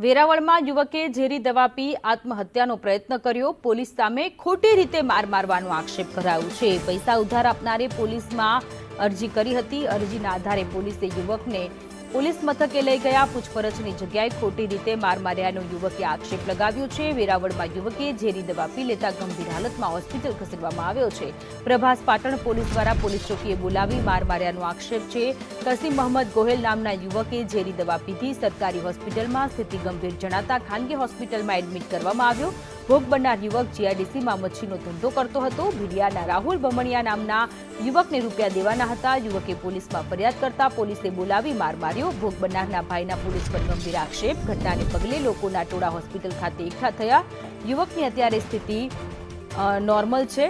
વેરાવળમાં યુવકે ઝેરી દવા પી આત્મહત્યાનો પ્રયત્ન કર્યો। પોલીસ સામે ખોટી રીતે માર મારવાનો આક્ષેપ કરાયો છે। પૈસા ઉધાર આપનારે પોલીસમાં અરજી કરી હતી। અરજીના આધારે પોલીસે યુવકને પોલીસ મથકે લઈ ગયા। પૂછપરછની જગ્યાએ ખોટી રીતે માર માર્યાનો યુવકે આક્ષેપ લગાવ્યો છે। વેરાવળમાં યુવકે ઝેરી દવા પી લેતા ગંભીર હાલતમાં હોસ્પિટલ ખસેડવામાં આવ્યો છે। પ્રભાસ પાટણ પોલીસ દ્વારા પોલીસ ચોકીએ બોલાવી માર માર્યાનો આક્ષેપ છે। કસીમ મોહમ્મદ ગોહેલ નામના યુવકે ઝેરી દવા પીધી સરકારી હોસ્પિટલમાં સ્થિતિ ગંભીર જણાતા ખાનગી હોસ્પિટલમાં એડમિટ કરવામાં આવ્યો। ભોગ બનનાર યુવક જીઆઈડીસીમાં મચ્છીનો ધંધો કરતો હતો। ભીડિયાના રાહુલ ભમણિયા નામના યુવકને રૂપિયા દેવાના હતા। યુવકે પોલીસમાં ફરિયાદ કરતા પોલીસે બોલાવી માર માર્યો। ભોગ બનનારના ભાઈના પોલીસ પર ગંભીર આક્ષેપ। ઘટનાને પગલે લોકોના ટોળા હોસ્પિટલ ખાતે એકઠા થયા। યુવકની અત્યારે સ્થિતિ નોર્મલ છે।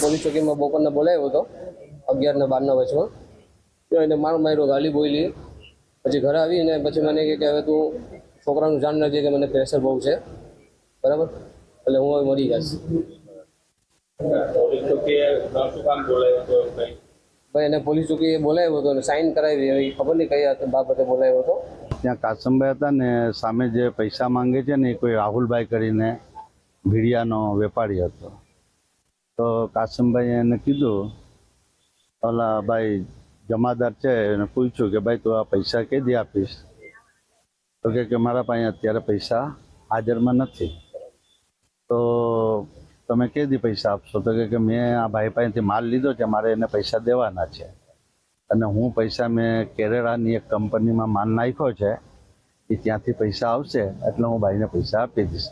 પોલીસ ચોકીમાં બપોરના બોલાવ્યો હતો 11 ને 12 વચમાં। તો એને માર માર્યો, ગાલી બોલી। પછી ઘરે આવીને પછી મને કે હવે તું છોકરાનું જાણ રાખજે કે મને પ્રેશર બહુ છે, બરાબર, એટલે હું હવે મરી જઈશ। ભાઈ એને પોલીસ ચોકીએ બોલાવ્યો હતો અને સાઇન કરાવી, હવે ખબર નહીં કઈ બાબતે બોલાવ્યો હતો। ત્યાં કાસમભાઈ હતા ને સામે જે પૈસા માંગે છે ને એ કોઈ રાહુલભાઈ કરીને ભીડિયાનો વેપારી હતો। તો કાસમભાઈ એને કીધું, ઓલા ભાઈ જમાદાર છે એને પૂછ્યું કે ભાઈ તું આ પૈસા કેદી આપીશ? તો કે મારા પાસે અત્યારે પૈસા હાજરમાં નથી। તો તમે કેદી પૈસા આપશો? તો કે મેં આ ભાઈ પાસેથી માલ લીધો છે, મારે એને પૈસા દેવાના છે અને હું પૈસા મેં કેરેલાની એક કંપનીમાં માલ નાખ્યો છે, એ ત્યાંથી પૈસા આવશે એટલે હું ભાઈને પૈસા આપી દઈશ।